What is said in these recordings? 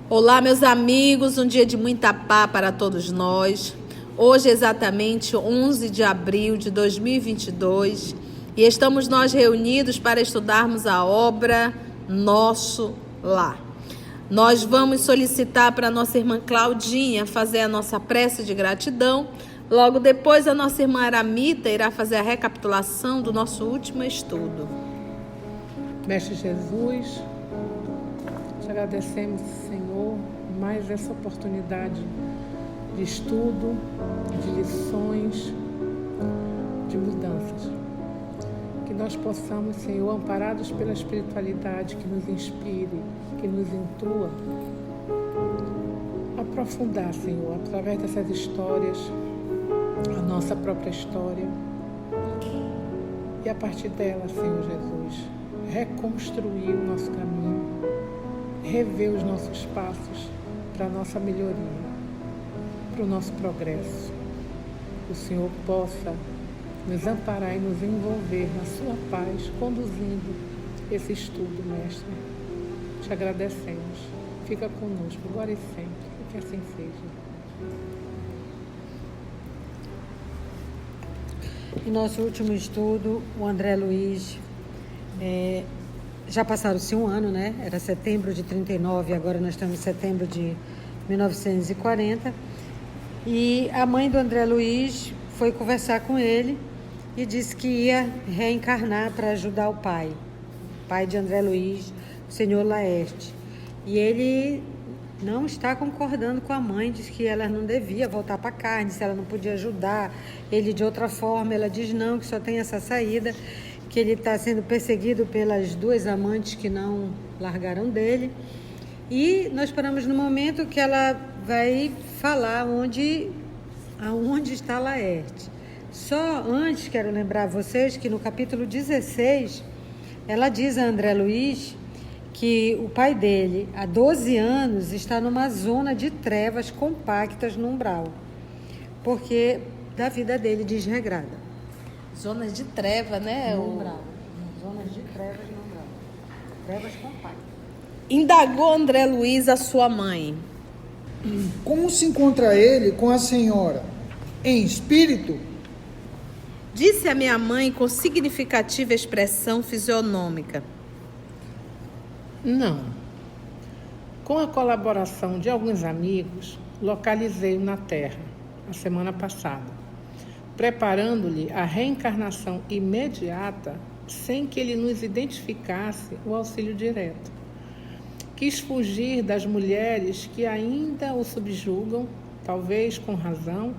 Olá, meus amigos, um dia de muita paz para todos nós. Hoje é exatamente 11 de abril de 2022 e estamos nós reunidos para estudarmos a obra Nosso Lar. Nós vamos solicitar para a nossa irmã Claudinha fazer a nossa prece de gratidão. Logo depois, a nossa irmã Aramita irá fazer a recapitulação do nosso último estudo. Mestre Jesus, te agradecemos, Senhor, mais essa oportunidade de estudo, de lições, de mudanças. Que nós possamos, Senhor, amparados pela espiritualidade que nos inspire, que nos instrua, aprofundar, Senhor, através dessas histórias, a nossa própria história. E a partir dela, Senhor Jesus, reconstruir o nosso caminho, rever os nossos passos para a nossa melhoria, para o nosso progresso. Que o Senhor possa nos amparar e nos envolver na sua paz, conduzindo esse estudo, Mestre. Te agradecemos. Fica conosco agora e sempre, e que assim seja. Em nosso último estudo, o André Luiz, já passaram-se um ano, né? Era setembro de 39, agora nós estamos em setembro de 1940. E a mãe do André Luiz foi conversar com ele e disse que ia reencarnar para ajudar o pai de André Luiz, o senhor Laerte. E ele não está concordando com a mãe, diz que ela não devia voltar para a carne, se ela não podia ajudar ele de outra forma. Ela diz não, que só tem essa saída, que ele está sendo perseguido pelas duas amantes que não largaram dele. E nós paramos no momento que ela vai falar aonde está Laerte. Só antes, quero lembrar a vocês que no capítulo 16, ela diz a André Luiz que o pai dele, há 12 anos, está numa zona de trevas compactas no umbral, porque da vida dele desregrada. Zonas de treva, né? No umbral. Zonas de trevas no umbral. Trevas compactas. Indagou André Luiz a sua mãe. Como se encontra ele com a senhora? Em espírito? Disse a minha mãe com significativa expressão fisionômica. Não. Com a colaboração de alguns amigos, localizei-o na Terra, a semana passada, preparando-lhe a reencarnação imediata, sem que ele nos identificasse o auxílio direto. Quis fugir das mulheres que ainda o subjugam, talvez com razão,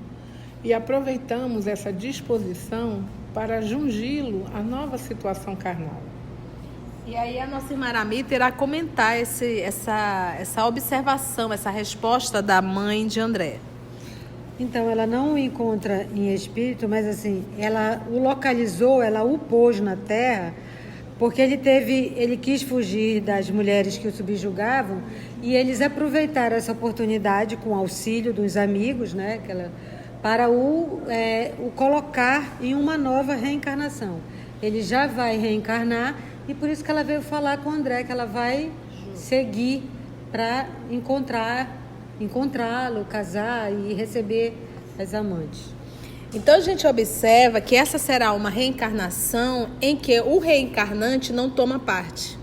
e aproveitamos essa disposição para jungi-lo à nova situação carnal. E aí a nossa irmã Aramita irá comentar essa observação, essa resposta da mãe de André. Então, ela não o encontra em espírito, mas assim, ela o localizou, ela o pôs na terra, porque ele quis fugir das mulheres que o subjugavam, e eles aproveitaram essa oportunidade com o auxílio dos amigos, né, para o colocar em uma nova reencarnação. Ele já vai reencarnar, e por isso que ela veio falar com o André, que ela vai seguir para encontrá-lo, casar e receber as amantes. Então a gente observa que essa será uma reencarnação em que o reencarnante não toma parte.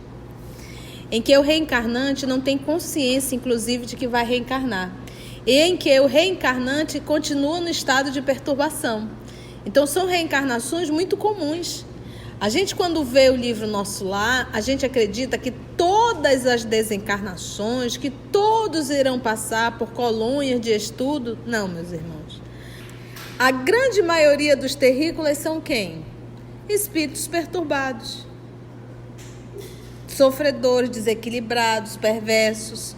Em que o reencarnante não tem consciência, inclusive, de que vai reencarnar. E em que o reencarnante continua no estado de perturbação. Então são reencarnações muito comuns. A gente, quando vê o livro Nosso Lar, a gente acredita que todas as desencarnações, que todos irão passar por colônias de estudo. Não, meus irmãos. A grande maioria dos terrícolas são quem? Espíritos perturbados, sofredores, desequilibrados, perversos.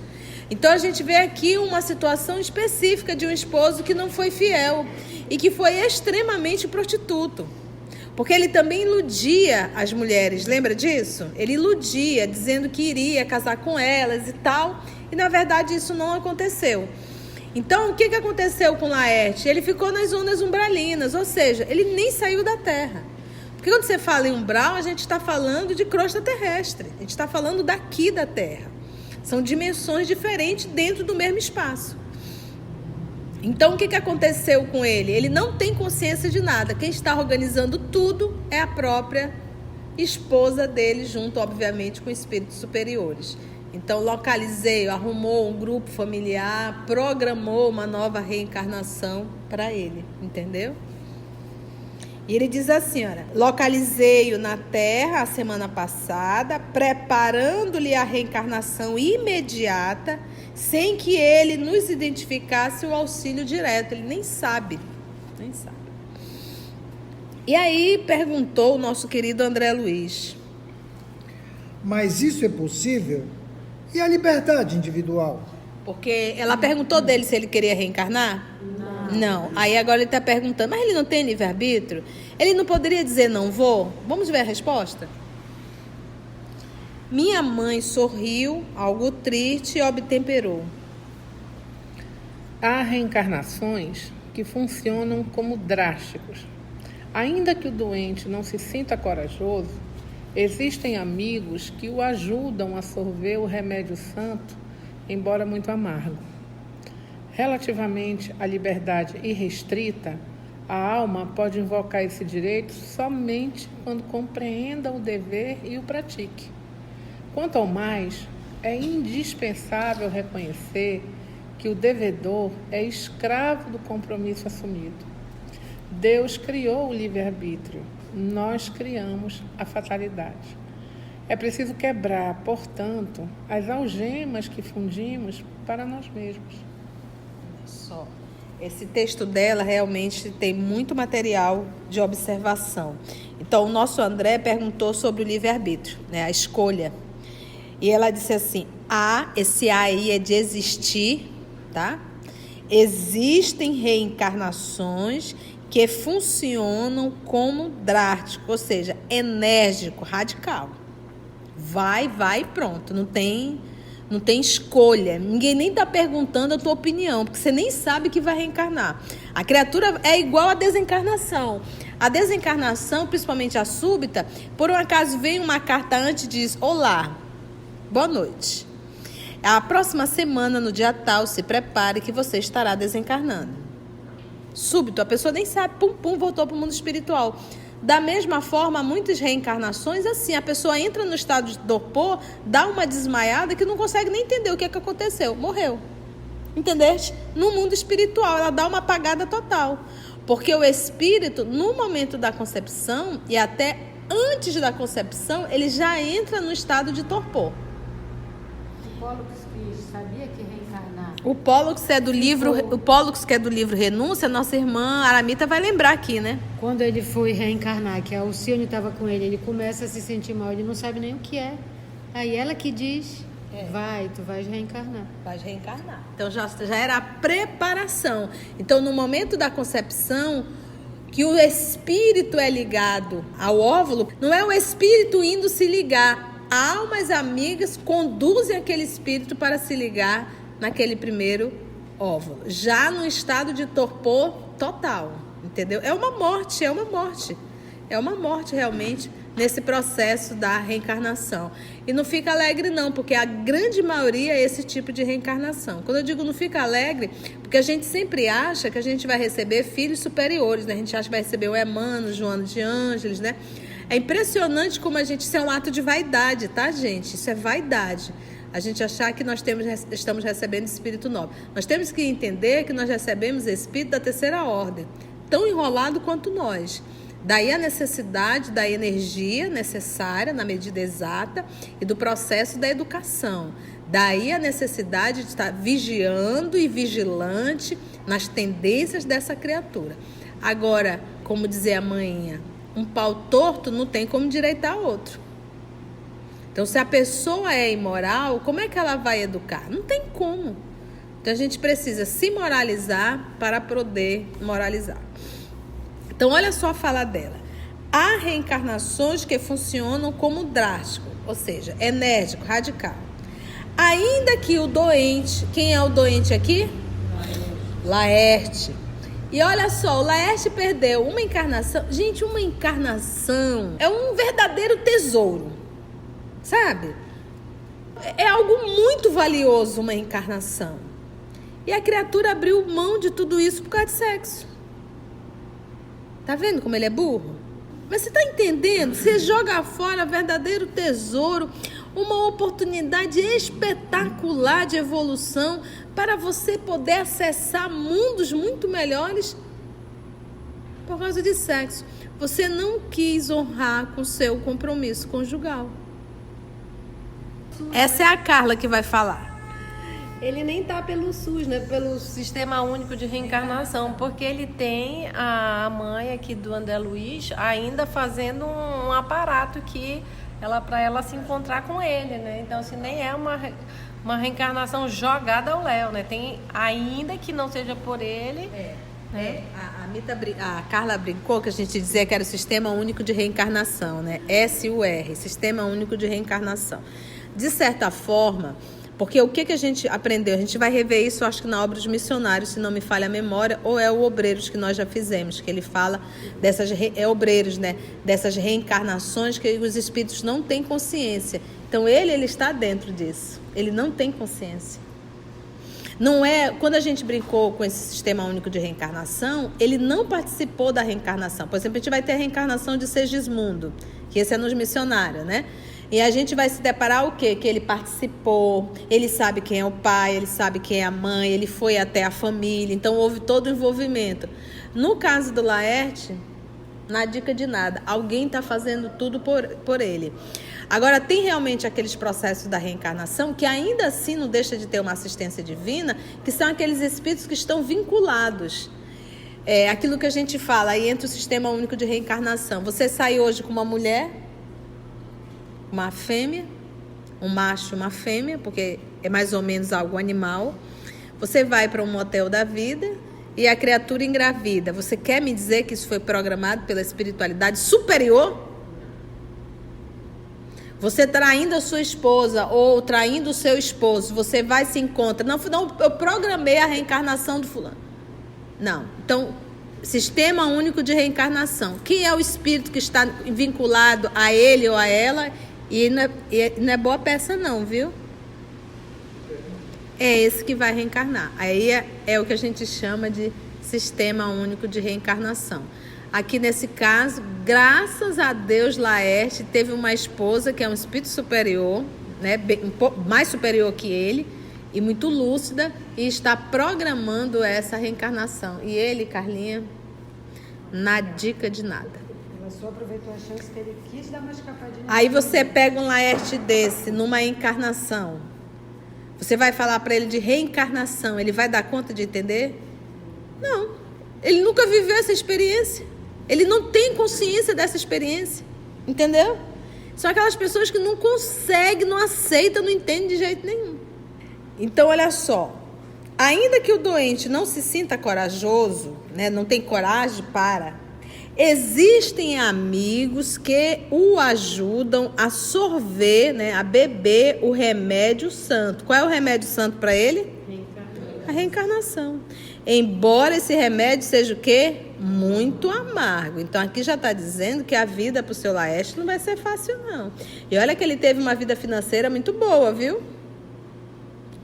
Então a gente vê aqui uma situação específica de um esposo que não foi fiel e que foi extremamente prostituto. Porque ele também iludia as mulheres, lembra disso? Ele iludia, dizendo que iria casar com elas e tal, e na verdade isso não aconteceu. Então, o que aconteceu com Laerte? Ele ficou nas zonas umbralinas, ou seja, ele nem saiu da Terra. Porque quando você fala em umbral, a gente está falando de crosta terrestre, a gente está falando daqui da Terra. São dimensões diferentes dentro do mesmo espaço. Então, o que aconteceu com ele? Ele não tem consciência de nada. Quem está organizando tudo é a própria esposa dele, junto, obviamente, com espíritos superiores. Então, localizei, arrumou um grupo familiar, programou uma nova reencarnação para ele, entendeu? E ele diz assim, olha, localizei-o na Terra a semana passada, preparando-lhe a reencarnação imediata, sem que ele nos identificasse o auxílio direto. Ele nem sabe. E aí perguntou o nosso querido André Luiz. Mas isso é possível? E a liberdade individual? Porque ela perguntou dele se ele queria reencarnar? Não. Aí agora ele está perguntando, mas ele não tem livre-arbítrio? Ele não poderia dizer não vou? Vamos ver a resposta? Minha mãe sorriu, algo triste, e obtemperou. Há reencarnações que funcionam como drásticos. Ainda que o doente não se sinta corajoso, existem amigos que o ajudam a sorver o remédio santo, embora muito amargo. Relativamente à liberdade irrestrita, a alma pode invocar esse direito somente quando compreenda o dever e o pratique. Quanto ao mais, é indispensável reconhecer que o devedor é escravo do compromisso assumido. Deus criou o livre-arbítrio, nós criamos a fatalidade. É preciso quebrar, portanto, as algemas que fundimos para nós mesmos. Só. Esse texto dela realmente tem muito material de observação. Então, o nosso André perguntou sobre o livre-arbítrio, né, a escolha. E ela disse assim, esse A aí é de existir, tá? Existem reencarnações que funcionam como drástico, ou seja, enérgico, radical. Vai e pronto. Não tem escolha. Ninguém nem está perguntando a tua opinião, porque você nem sabe que vai reencarnar. A criatura é igual à desencarnação. A desencarnação, principalmente a súbita, por um acaso vem uma carta antes e diz, olá, boa noite. A próxima semana, no dia tal, se prepare que você estará desencarnando. Súbito, a pessoa nem sabe, voltou para o mundo espiritual. Da mesma forma, muitas reencarnações, assim, a pessoa entra no estado de torpor, dá uma desmaiada que não consegue nem entender o que aconteceu, morreu. Entendeste? No mundo espiritual, ela dá uma apagada total. Porque o espírito, no momento da concepção e até antes da concepção, ele já entra no estado de torpor. O Pollux que sabia que reencarnar. O Pollux que é do livro Renúncia, nossa irmã Aramita vai lembrar aqui, né? Quando ele foi reencarnar, que a Alcione estava com ele, ele começa a se sentir mal, ele não sabe nem o que é. Aí ela que diz, tu vais reencarnar. Vais reencarnar. Então já era a preparação. Então no momento da concepção, que o espírito é ligado ao óvulo, não é o espírito indo se ligar. Almas amigas conduzem aquele espírito para se ligar naquele primeiro óvulo. Já no estado de torpor total, entendeu? É uma morte realmente nesse processo da reencarnação. E não fica alegre não, porque a grande maioria é esse tipo de reencarnação. Quando eu digo não fica alegre, porque a gente sempre acha que a gente vai receber filhos superiores, né? A gente acha que vai receber o Emmanuel, Joana de Ângeles, né? É impressionante como isso é um ato de vaidade, tá, gente? Isso é vaidade. A gente achar que nós estamos recebendo espírito nobre. Nós temos que entender que nós recebemos espírito da terceira ordem, tão enrolado quanto nós. Daí a necessidade da energia necessária na medida exata e do processo da educação. Daí a necessidade de estar vigiando e vigilante nas tendências dessa criatura. Agora, como dizia a manhinha, um pau torto não tem como endireitar outro. Então, se a pessoa é imoral, como é que ela vai educar? Não tem como. Então, a gente precisa se moralizar para poder moralizar. Então, olha só a fala dela. Há reencarnações que funcionam como drástico, ou seja, enérgico, radical. Ainda que o doente... Quem é o doente aqui? Laerte. E olha só, o Laerte perdeu uma encarnação. Gente, uma encarnação é um verdadeiro tesouro, sabe? É algo muito valioso uma reencarnação. E a criatura abriu mão de tudo isso por causa de sexo. Tá vendo como ele é burro? Mas você tá entendendo? Você joga fora verdadeiro tesouro, uma oportunidade espetacular de evolução para você poder acessar mundos muito melhores por causa de sexo. Você não quis honrar com seu compromisso conjugal. Essa é a Carla que vai falar. Ele nem tá pelo SUS, né? Pelo Sistema Único de Reencarnação, porque ele tem a mãe aqui do André Luiz ainda fazendo um aparato que para ela se encontrar com ele, né? Então, assim, nem é uma reencarnação jogada ao léu, né? Tem, ainda que não seja por ele... A Carla brincou que a gente dizia que era o Sistema Único de Reencarnação, né? SUR, Sistema Único de Reencarnação. De certa forma, porque o que a gente aprendeu? A gente vai rever isso, acho que na obra dos missionários, se não me falha a memória, ou é o Obreiros que nós já fizemos, que ele fala dessas Obreiros, né? Dessas reencarnações que os espíritos não têm consciência. Então ele está dentro disso. Ele não tem consciência. Não é, quando a gente brincou com esse Sistema Único de Reencarnação, ele não participou da reencarnação. Por exemplo, a gente vai ter a reencarnação de Segismundo, que esse é nos missionários, né? E a gente vai se deparar o quê? Que ele participou, ele sabe quem é o pai, ele sabe quem é a mãe, ele foi até a família, então houve todo o envolvimento. No caso do Laerte, na dica de nada, alguém está fazendo tudo por ele. Agora, tem realmente aqueles processos da reencarnação que ainda assim não deixa de ter uma assistência divina, que são aqueles espíritos que estão vinculados. É aquilo que a gente fala, aí entra o Sistema Único de Reencarnação. Você sai hoje com uma mulher, uma fêmea, um macho e uma fêmea, porque é mais ou menos algo animal. Você vai para um motel da vida e a criatura engravida. Você quer me dizer que isso foi programado pela espiritualidade superior? Você traindo a sua esposa ou traindo o seu esposo, você vai e se encontra. Não, eu programei a reencarnação do fulano. Não. Então, Sistema Único de Reencarnação. Quem é o espírito que está vinculado a ele ou a ela? E não é boa peça não, viu? É esse que vai reencarnar. Aí é o que a gente chama de Sistema Único de Reencarnação. Aqui nesse caso, graças a Deus, Laerte teve uma esposa que é um espírito superior, né, um pouco mais superior que ele, e muito lúcida, e está programando essa reencarnação. E ele, Carlinha, na dica de nada. Ela só aproveitou a chance que ele quis dar uma escapadinha. Aí você pega um Laerte desse, numa encarnação. Você vai falar para ele de reencarnação, ele vai dar conta de entender? Não. Ele nunca viveu essa experiência. Ele não tem consciência dessa experiência. Entendeu? São aquelas pessoas que não conseguem, não aceitam, não entendem de jeito nenhum. Então, olha só. Ainda que o doente não se sinta corajoso, né, não tem coragem para, existem amigos que o ajudam a sorver, né, a beber o remédio santo. Qual é o remédio santo para ele? A reencarnação. Embora esse remédio seja o quê? Muito amargo. Então aqui já está dizendo que a vida para o seu Laerte não vai ser fácil não. E olha que ele teve uma vida financeira muito boa, viu?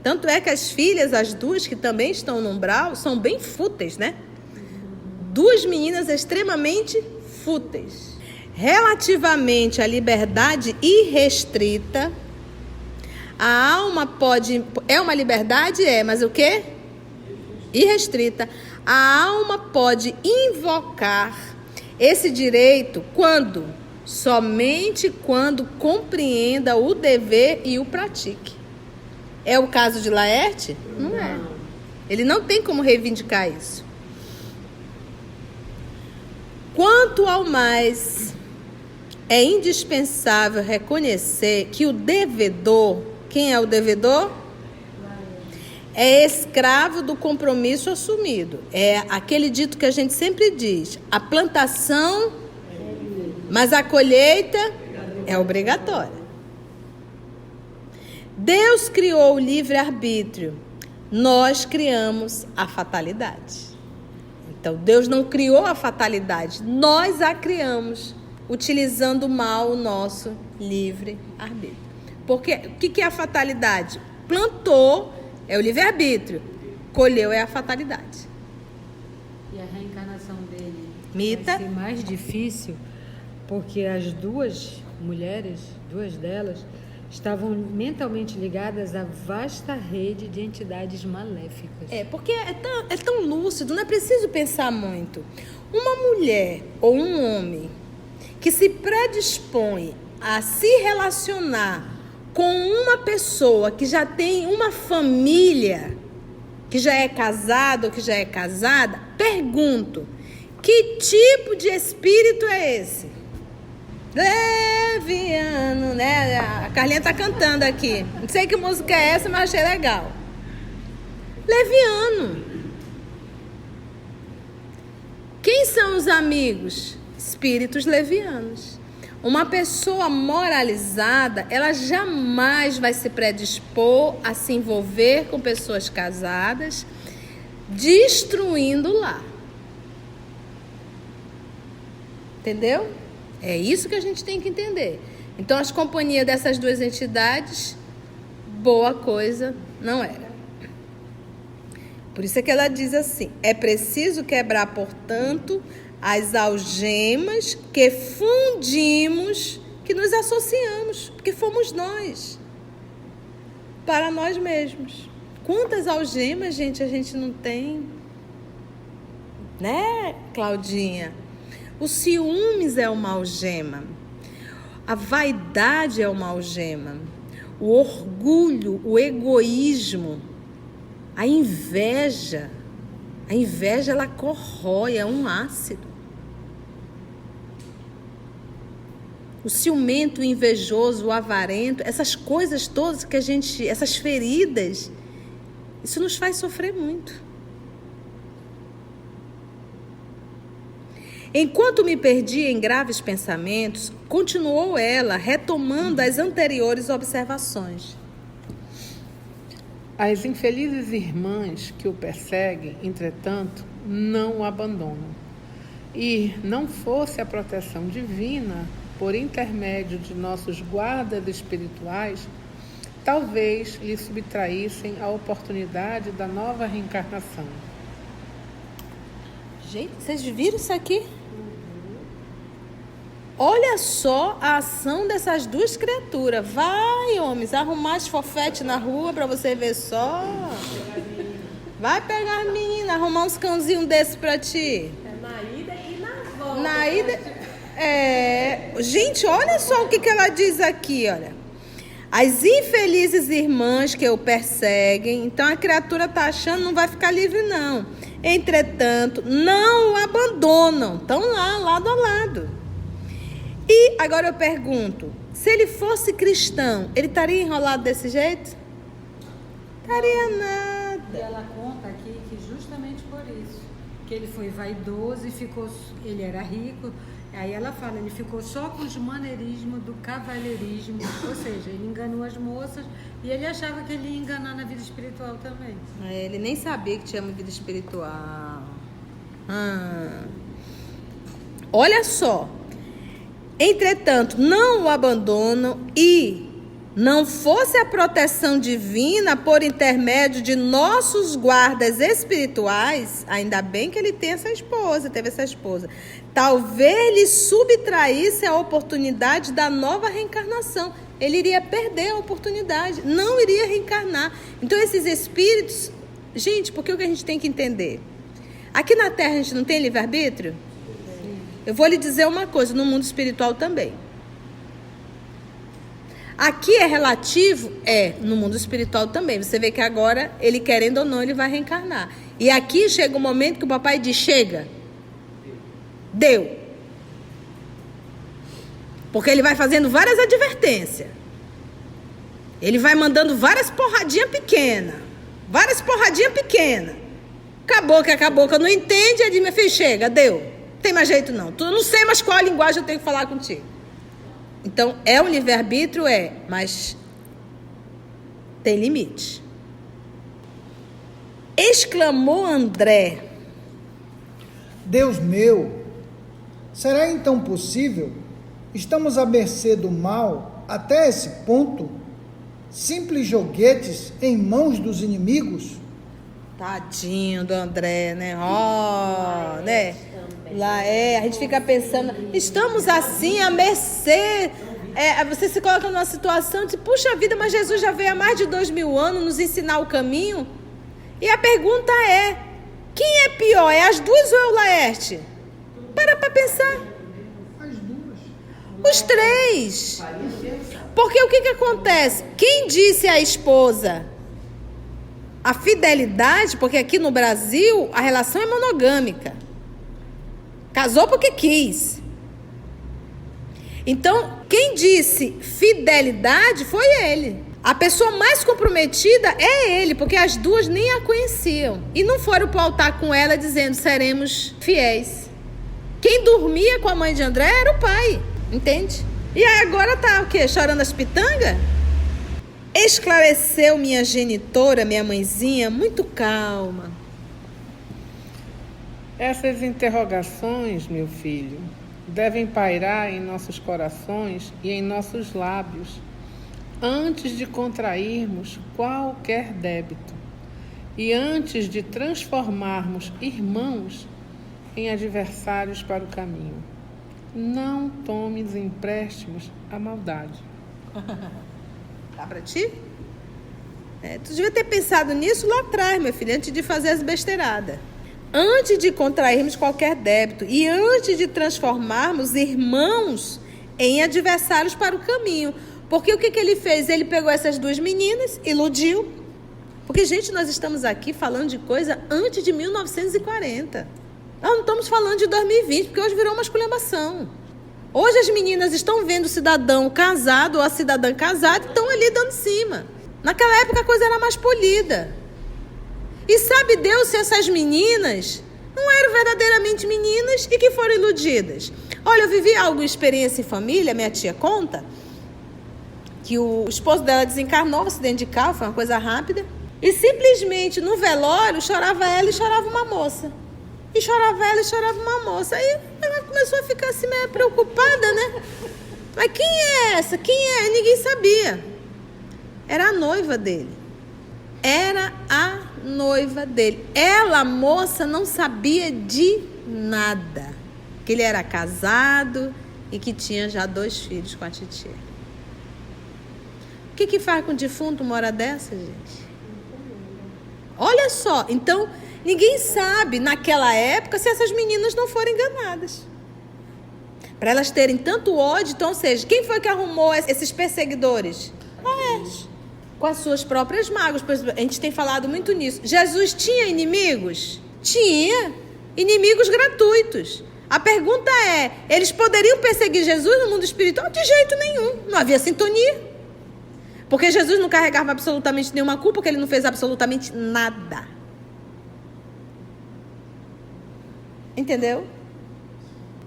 Tanto é que as filhas, as duas que também estão no umbral, são bem fúteis, né? Duas meninas extremamente fúteis. Relativamente à liberdade irrestrita, a alma pode... É uma liberdade? É, mas o quê? Irrestrita. A alma pode invocar esse direito quando? Somente quando compreenda o dever e o pratique. É o caso de Laerte? Não é. Ele não tem como reivindicar isso. Quanto ao mais, é indispensável reconhecer que o devedor, quem é o devedor? É escravo do compromisso assumido. É aquele dito que a gente sempre diz: a plantação, mas a colheita é obrigatória. Deus criou o livre-arbítrio, nós criamos a fatalidade. Então, Deus não criou a fatalidade, nós a criamos, utilizando mal o nosso livre-arbítrio. Porque o que é a fatalidade? Plantou é o livre-arbítrio, colheu é a fatalidade. E a reencarnação dele Mita. vai ser mais difícil, porque as duas mulheres, duas delas, estavam mentalmente ligadas à vasta rede de entidades maléficas. Porque é tão lúcido, não é preciso pensar muito. Uma mulher ou um homem que se predispõe a se relacionar com uma pessoa que já tem uma família, que já é casado ou que já é casada, pergunto, que tipo de espírito é esse? Leviano, né? A Carlinha tá cantando aqui. Não sei que música é essa, mas achei legal. Leviano. Quem são os amigos? Espíritos levianos. Uma pessoa moralizada, ela jamais vai se predispor a se envolver com pessoas casadas, destruindo o lar. Entendeu? É isso que a gente tem que entender. Então, as companhias dessas duas entidades, boa coisa não era. Por isso é que ela diz assim: é preciso quebrar, portanto, as algemas que fundimos, que nos associamos, porque fomos nós, para nós mesmos. Quantas algemas, gente, a gente não tem? Né, Claudinha? O ciúmes é uma algema. A vaidade é uma algema. O orgulho, o egoísmo, a inveja. A inveja, ela corrói, é um ácido. O ciumento, o invejoso, o avarento, essas coisas todas que a gente, essas feridas, isso nos faz sofrer muito. Enquanto me perdia em graves pensamentos, continuou ela, retomando as anteriores observações. As infelizes irmãs que o perseguem, entretanto, não o abandonam. E não fosse a proteção divina, por intermédio de nossos guardas espirituais, talvez lhe subtraíssem a oportunidade da nova reencarnação. Gente, vocês viram isso aqui? Olha só a ação dessas duas criaturas. Vai, homens, arrumar as fofete na rua pra você ver só. Vai pegar as meninas, arrumar uns cãozinhos desses pra ti. É na ida e na volta. Na ida... Gente, olha só o que ela diz aqui, olha. As infelizes irmãs que o perseguem, então a criatura tá achando que não vai ficar livre, não. Entretanto, não o abandonam, estão lá, lado a lado. E agora eu pergunto, se ele fosse cristão, ele estaria enrolado desse jeito? Estaria E nada. ela conta aqui que justamente por isso, que ele foi vaidoso e ficou, ele era rico, aí ela fala, ele ficou só com os maneirismos do cavalheirismo, ou seja, ele enganou as moças e ele achava que ele ia enganar na vida espiritual também. Ele nem sabia que tinha uma vida espiritual. Olha só. Entretanto, não o abandonam e não fosse a proteção divina por intermédio de nossos guardas espirituais, ainda bem que ele tem essa esposa, teve essa esposa, talvez lhe subtraísse a oportunidade da nova reencarnação. Ele iria perder a oportunidade, não iria reencarnar. Então esses espíritos, gente, porque o que a gente tem que entender? Aqui na Terra a gente não tem livre-arbítrio? Eu vou lhe dizer uma coisa, no mundo espiritual também. Aqui é relativo? No mundo espiritual também. Você vê que agora, ele querendo ou não, ele vai reencarnar. E aqui chega um momento que o papai diz, chega. Deu. Porque ele vai fazendo várias advertências. Ele vai mandando várias porradinhas pequenas. Acabou que não entende, ele diz, meu filho, chega, deu. Não tem mais jeito não. Tu não sei mais qual a linguagem eu tenho que falar contigo. Então, é um livre-arbítrio? Mas tem limite. Exclamou André. Deus meu, será então possível? Estamos à mercê do mal até esse ponto? simples joguetes em mãos dos inimigos? Tadinho do André, né? Né? Lá a gente fica pensando, estamos assim à mercê. Você se coloca numa situação de, puxa vida, mas Jesus já veio há mais de 2000 anos nos ensinar o caminho. E a pergunta é, quem é pior? É as duas ou é o Laerte? Para pensar. As duas. Os três. Porque o que acontece? Quem disse à esposa? A fidelidade, porque aqui no Brasil a relação é monogâmica. Casou porque quis. Então, quem disse fidelidade foi ele. A pessoa mais comprometida é ele, porque as duas nem a conheciam. E não foram para o altar com ela dizendo, seremos fiéis. Quem dormia com a mãe de André era o pai, entende? E aí agora tá o quê? Chorando as pitangas? Esclareceu minha genitora, minha mãezinha, muito calma. Essas interrogações, meu filho, devem pairar em nossos corações e em nossos lábios antes de contrairmos qualquer débito e antes de transformarmos irmãos em adversários para o caminho. Não tomes empréstimos à maldade. Tá pra ti? Tu devia ter pensado nisso lá atrás, meu filho, antes de fazer as besteiradas. Antes de contrairmos qualquer débito e antes de transformarmos irmãos em adversários para o caminho. Porque o que ele fez? Ele pegou essas duas meninas, iludiu. Porque, gente, nós estamos aqui falando de coisa antes de 1940. Nós não estamos falando de 2020, porque hoje virou uma esculhambação. Hoje as meninas estão vendo o cidadão casado ou a cidadã casada e estão ali dando cima. Naquela época a coisa era mais polida. E sabe Deus se essas meninas não eram verdadeiramente meninas e que foram iludidas. Olha, eu vivi alguma experiência em família, minha tia conta, que o esposo dela desencarnou, um acidente de carro, foi uma coisa rápida. E simplesmente no velório chorava ela e chorava uma moça. E chorava ela e chorava uma moça. Aí ela começou a ficar assim meio preocupada, né? Mas quem é essa? Quem é? Ninguém sabia. Era a noiva dele. Era a noiva dele. Ela, a moça, não sabia de nada. Que ele era casado e que tinha já 2 filhos com a titia. O que faz com o defunto uma hora dessa, gente? Olha só, então ninguém sabe naquela época se essas meninas não foram enganadas. Para elas terem tanto ódio, então, ou seja, quem foi que arrumou esses perseguidores? Laerte. Com as suas próprias mágoas. A gente tem falado muito nisso. Jesus tinha inimigos? Tinha. Inimigos gratuitos. A pergunta é, eles poderiam perseguir Jesus no mundo espiritual? De jeito nenhum. Não havia sintonia. Porque Jesus não carregava absolutamente nenhuma culpa, porque ele não fez absolutamente nada. Entendeu?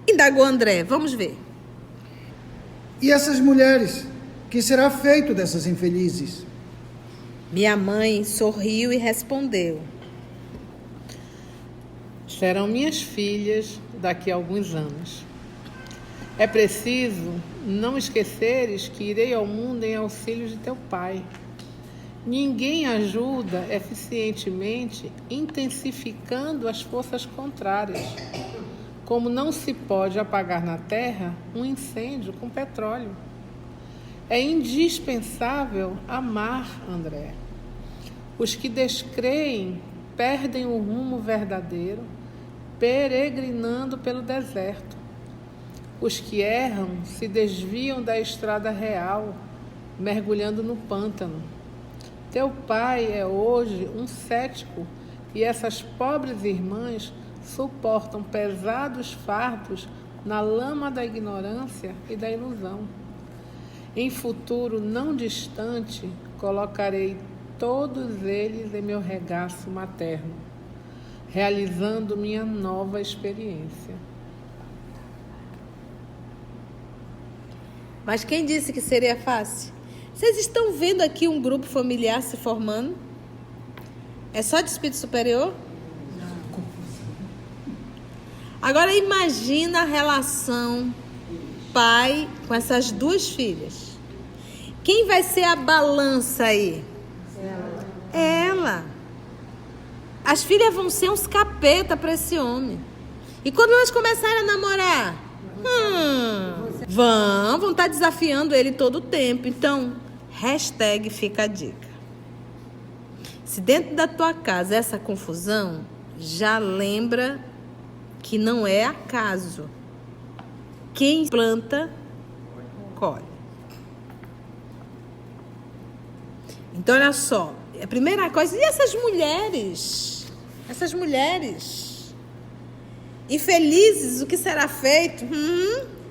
Indagou André, vamos ver. E essas mulheres, que será feito dessas infelizes? Minha mãe sorriu e respondeu. Serão minhas filhas daqui a alguns anos. É preciso não esqueceres que irei ao mundo em auxílio de teu pai. Ninguém ajuda eficientemente intensificando as forças contrárias, como não se pode apagar na terra um incêndio com petróleo. É indispensável amar, André. Os que descreem perdem o rumo verdadeiro, peregrinando pelo deserto. Os que erram se desviam da estrada real, mergulhando no pântano. Teu pai é hoje um cético e essas pobres irmãs suportam pesados fardos na lama da ignorância e da ilusão. Em futuro não distante, colocarei todos eles em meu regaço materno, realizando minha nova experiência. Mas quem disse que seria fácil? Vocês estão vendo aqui um grupo familiar se formando? É só de espírito superior? Não. Agora imagina a relação pai com essas 2 filhas. Quem vai ser a balança aí? Ela. As filhas vão ser uns capeta para esse homem. E quando elas começarem a namorar, vão estar desafiando ele todo o tempo. Então, hashtag fica a dica. Se dentro da tua casa essa confusão, já lembra que não é acaso. Quem planta, colhe. Então, olha só. A primeira coisa, e essas mulheres? Essas mulheres infelizes, o que será feito?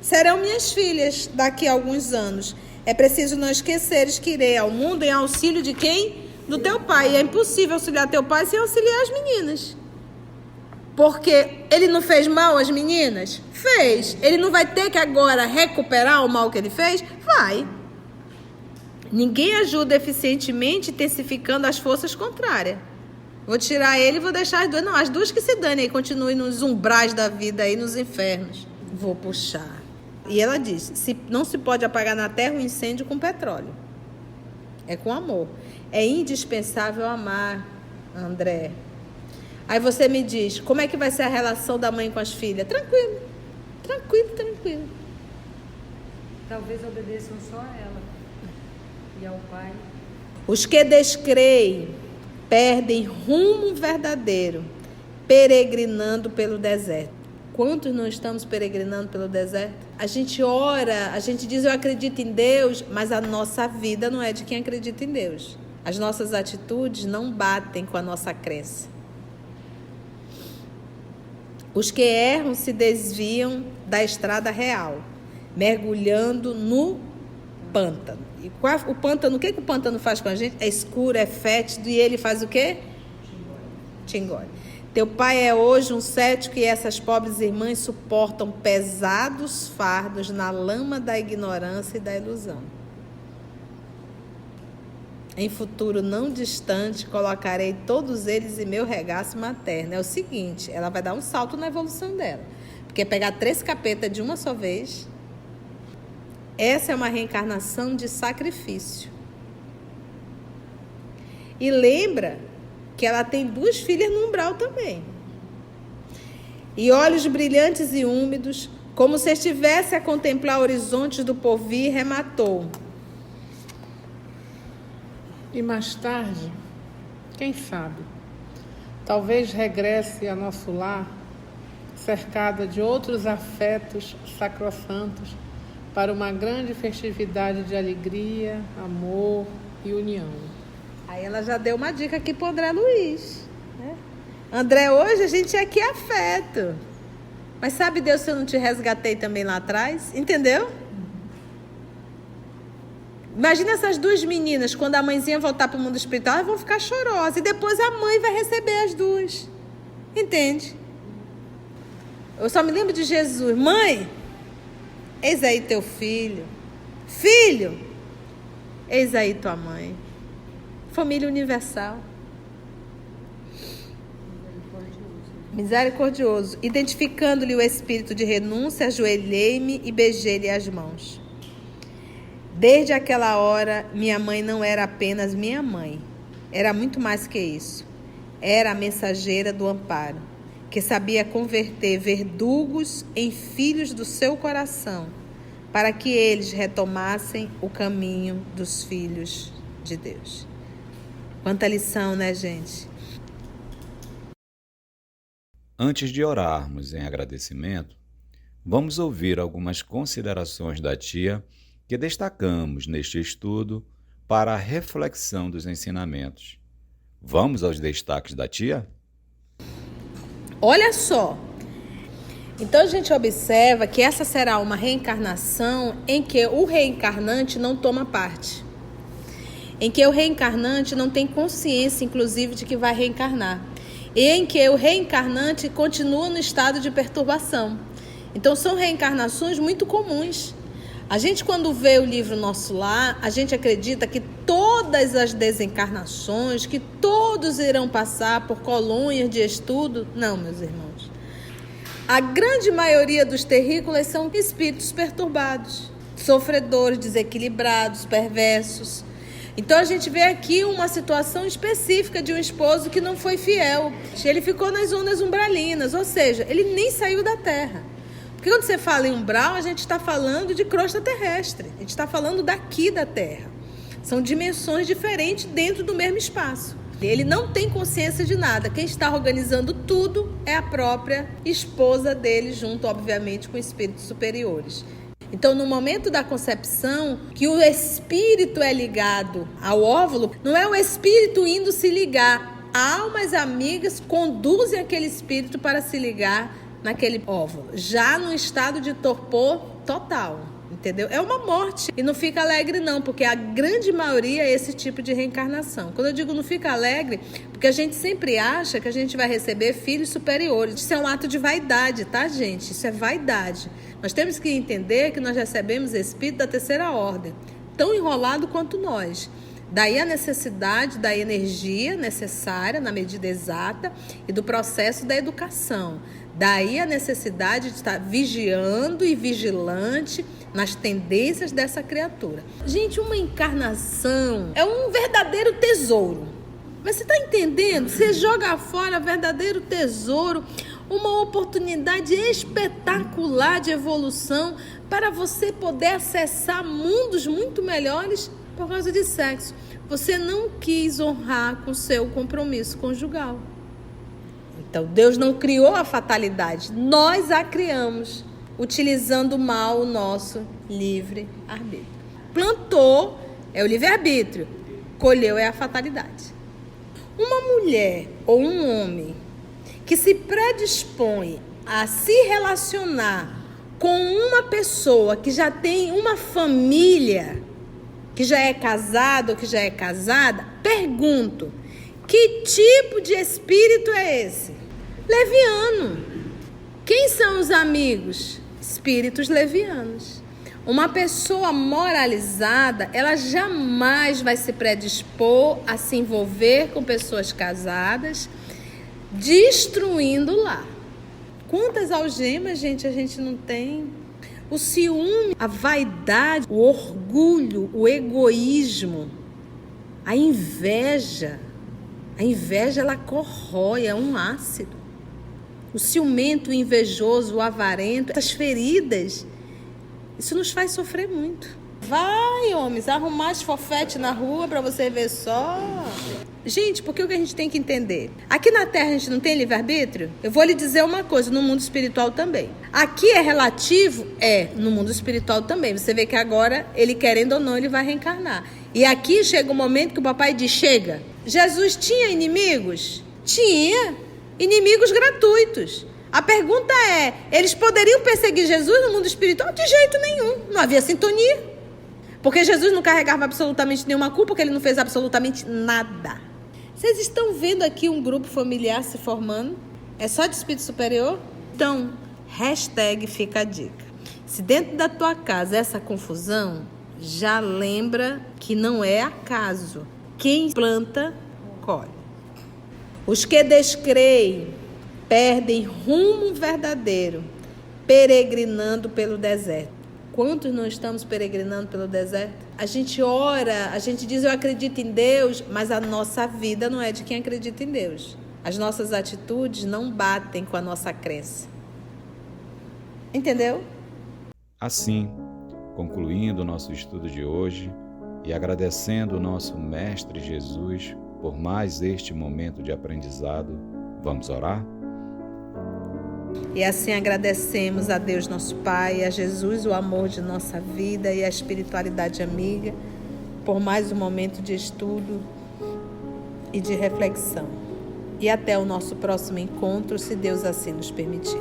Serão minhas filhas daqui a alguns anos. É preciso não esqueceres que irei ao mundo em auxílio de quem? Do teu pai. E é impossível auxiliar teu pai sem auxiliar as meninas. Porque ele não fez mal às meninas? Fez. Ele não vai ter que agora recuperar o mal que ele fez? Vai. Ninguém ajuda eficientemente intensificando as forças contrárias. Vou tirar ele e vou deixar as duas. Não, as duas que se danem aí, continuem nos umbrais da vida aí, nos infernos. Vou puxar. E ela diz, não se pode apagar na terra um incêndio com petróleo. É com amor. É indispensável amar, André. Aí você me diz, como é que vai ser a relação da mãe com as filhas? Tranquilo. Tranquilo, tranquilo. Talvez obedeçam só a ela e ao pai. Os que descreem perdem rumo verdadeiro, peregrinando pelo deserto. Quantos não estamos peregrinando pelo deserto? A gente ora, a gente diz eu acredito em Deus, mas a nossa vida não é de quem acredita em Deus. As nossas atitudes não batem com a nossa crença. Os que erram se desviam da estrada real, mergulhando no pântano. E o pântano, o que o pântano faz com a gente? É escuro, é fétido, e ele faz o quê? Te engole. Teu pai é hoje um cético e essas pobres irmãs suportam pesados fardos na lama da ignorância e da ilusão. Em futuro não distante, colocarei todos eles em meu regaço materno. É o seguinte, ela vai dar um salto na evolução dela. Porque pegar 3 capetas de uma só vez, essa é uma reencarnação de sacrifício. E lembra que ela tem 2 filhas no umbral também. E olhos brilhantes e úmidos, como se estivesse a contemplar horizontes do porvir, rematou. E mais tarde, quem sabe, talvez regresse a nosso lar, cercada de outros afetos sacrossantos, para uma grande festividade de alegria, amor e união. Aí ela já deu uma dica aqui para o André Luiz. Né? André, hoje a gente é aqui afeto. Mas sabe Deus se eu não te resgatei também lá atrás? Entendeu? Imagina essas 2 meninas, quando a mãezinha voltar para o mundo espiritual, elas vão ficar chorosas. E depois a mãe vai receber as 2. Entende? Eu só me lembro de Jesus. Mãe, eis aí teu filho. Filho, eis aí tua mãe. Família universal. Misericordioso. Identificando-lhe o espírito de renúncia, ajoelhei-me e beijei-lhe as mãos. Desde aquela hora, minha mãe não era apenas minha mãe. Era muito mais que isso. Era a mensageira do amparo, que sabia converter verdugos em filhos do seu coração, para que eles retomassem o caminho dos filhos de Deus. Quanta lição, né, gente? Antes de orarmos em agradecimento, vamos ouvir algumas considerações da tia que destacamos neste estudo para a reflexão dos ensinamentos. Vamos aos destaques da tia? Olha só. Então a gente observa que essa será uma reencarnação em que o reencarnante não toma parte. Em que o reencarnante não tem consciência, inclusive, de que vai reencarnar. E em que o reencarnante continua no estado de perturbação. Então são reencarnações muito comuns. A gente, quando vê o livro Nosso Lar, a gente acredita que todas as desencarnações, que todos irão passar por colônias de estudo. Não, meus irmãos. A grande maioria dos terrícolas são espíritos perturbados. sofredores, desequilibrados, perversos. Então a gente vê aqui uma situação específica de um esposo que não foi fiel. Ele ficou nas ondas umbralinas, ou seja, ele nem saiu da terra. Porque quando você fala em umbral, a gente está falando de crosta terrestre. A gente está falando daqui da terra. São dimensões diferentes dentro do mesmo espaço. Ele não tem consciência de nada. Quem está organizando tudo é a própria esposa dele, junto, obviamente, com espíritos superiores. Então, no momento da concepção, que o espírito é ligado ao óvulo, não é o espírito indo se ligar. Almas amigas conduzem aquele espírito para se ligar naquele óvulo, já no estado de torpor total, entendeu? É uma morte. E não fica alegre não, porque a grande maioria é esse tipo de reencarnação. Quando eu digo não fica alegre, porque a gente sempre acha que a gente vai receber filhos superiores. Isso é um ato de vaidade, tá, gente? Isso é vaidade. Nós temos que entender que nós recebemos espírito da terceira ordem, tão enrolado quanto nós. Daí a necessidade da energia necessária na medida exata e do processo da educação. Daí a necessidade de estar vigiando e vigilante nas tendências dessa criatura. Gente, uma encarnação é um verdadeiro tesouro. Mas você está entendendo? Você joga fora verdadeiro tesouro, uma oportunidade espetacular de evolução para você poder acessar mundos muito melhores por causa de sexo. Você não quis honrar com seu compromisso conjugal. Então, Deus não criou a fatalidade, nós a criamos, utilizando mal o nosso livre-arbítrio. Plantou é o livre-arbítrio, colheu é a fatalidade. Uma mulher ou um homem que se predispõe a se relacionar com uma pessoa que já tem uma família, que já é casado ou que já é casada, pergunto, que tipo de espírito é esse? Leviano. Quem são os amigos? Espíritos levianos. Uma pessoa moralizada, ela jamais vai se predispor a se envolver com pessoas casadas, destruindo o lar. Quantas algemas, gente, a gente não tem? O ciúme, a vaidade, o orgulho, o egoísmo, a inveja. A inveja, ela corrói, é um ácido. O ciumento, o invejoso, o avarento, essas feridas, isso nos faz sofrer muito. Vai, homens, arrumar as fofete na rua para você ver só. Gente, porque o que a gente tem que entender? Aqui na Terra a gente não tem livre-arbítrio? Eu vou lhe dizer uma coisa, no mundo espiritual também. Aqui é relativo? É, no mundo espiritual também. Você vê que agora, ele querendo ou não, ele vai reencarnar. E aqui chega um momento que o papai diz, chega. Jesus tinha inimigos? Tinha. Inimigos gratuitos. A pergunta é, eles poderiam perseguir Jesus no mundo espiritual? De jeito nenhum. Não havia sintonia. Porque Jesus não carregava absolutamente nenhuma culpa, porque ele não fez absolutamente nada. Vocês estão vendo aqui um grupo familiar se formando? É só de espírito superior? Então, #fica a dica. Se dentro da tua casa essa confusão, já lembra que não é acaso. Quem planta, colhe. Os que descreem perdem rumo verdadeiro, peregrinando pelo deserto. Quantos não estamos peregrinando pelo deserto? A gente ora, a gente diz eu acredito em Deus, mas a nossa vida não é de quem acredita em Deus. As nossas atitudes não batem com a nossa crença. Entendeu? Assim, concluindo o nosso estudo de hoje e agradecendo o nosso Mestre Jesus por mais este momento de aprendizado, vamos orar? E assim agradecemos a Deus nosso Pai, a Jesus o amor de nossa vida e a espiritualidade amiga por mais um momento de estudo e de reflexão. E até o nosso próximo encontro, se Deus assim nos permitir.